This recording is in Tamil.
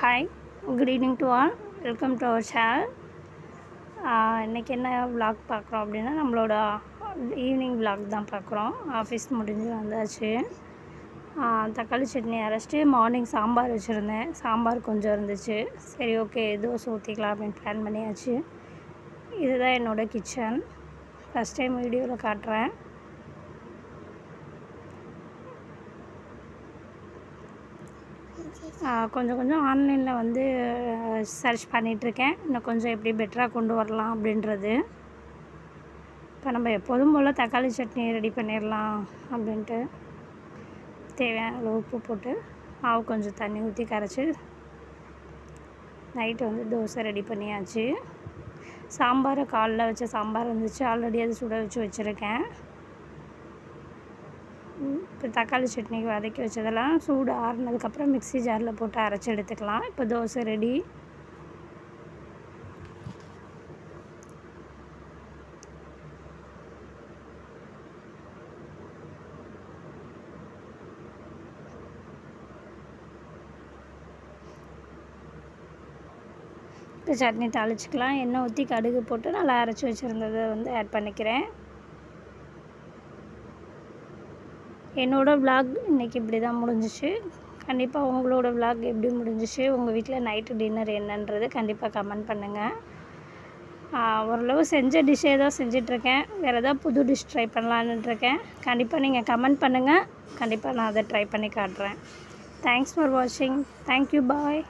Hi, good evening to all. Welcome to our channel. இன்றைக்கி என்ன விலாக் பார்க்குறோம் அப்படின்னா, நம்மளோட ஈவினிங் விலாக் தான் பார்க்குறோம். ஆஃபீஸ் முடிஞ்சு வந்தாச்சு. தக்காளி சட்னி அரைச்சிட்டு மார்னிங் சாம்பார் வச்சுருந்தேன். சாம்பார் கொஞ்சம் இருந்துச்சு. சரி, ஓகே, தோசை ஊற்றிக்கலாம் அப்படின்னு பிளான் பண்ணியாச்சு. இதுதான் என்னோடய கிச்சன். ஃபஸ்ட் டைம் வீடியோவில் காட்டுறேன். கொஞ்சம் ஆன்லைனில் வந்து சர்ச் பண்ணிகிட்ருக்கேன். இன்னும் கொஞ்சம் எப்படி பெட்டராக கொண்டு வரலாம் அப்படின்றது. இப்போ நம்ம எப்போதும் போல் தக்காளி சட்னி ரெடி பண்ணிடலாம் அப்படின்ட்டு தேவையான அளவு உப்பு போட்டு மாவு கொஞ்சம் தண்ணி ஊற்றி கரைச்சி நைட்டு வந்து தோசை ரெடி பண்ணியாச்சு. சாம்பார் காலைல வச்ச சாம்பார் இருந்துச்சு, ஆல்ரெடி அது சுட வச்சுருக்கேன். இப்போ தக்காளி சட்னிக்கு வதக்கி வச்சதெல்லாம் சூடு ஆறுனதுக்கப்புறம் மிக்ஸி ஜாரில் போட்டு அரைச்சி எடுத்துக்கலாம். இப்போ தோசை ரெடி. இப்போ சட்னி தாளிச்சிக்கலாம். எண்ணெய் ஊற்றி கடுகு போட்டு நல்லா அரைச்சி வச்சுருந்ததை வந்து ஆட் பண்ணிக்கிறேன். என்னோடய விலாக் இன்றைக்கி இப்படி தான் முடிஞ்சிச்சு. கண்டிப்பாக உங்களோட விலாக் எப்படி முடிஞ்சிச்சு, உங்கள் வீட்டில் நைட்டு டின்னர் என்னன்றது கண்டிப்பாக கமெண்ட் பண்ணுங்கள். ஓரளவு செஞ்ச டிஷ்ஷே தான் செஞ்சிட்ருக்கேன். வேறு எதாவது புது டிஷ் ட்ரை பண்ணலான்னுருக்கேன். கண்டிப்பாக நீங்கள் கமெண்ட் பண்ணுங்கள். கண்டிப்பாக நான் அதை ட்ரை பண்ணி காட்டுறேன். தேங்க்ஸ் ஃபார் வாட்சிங். தேங்க்யூ, பாய்.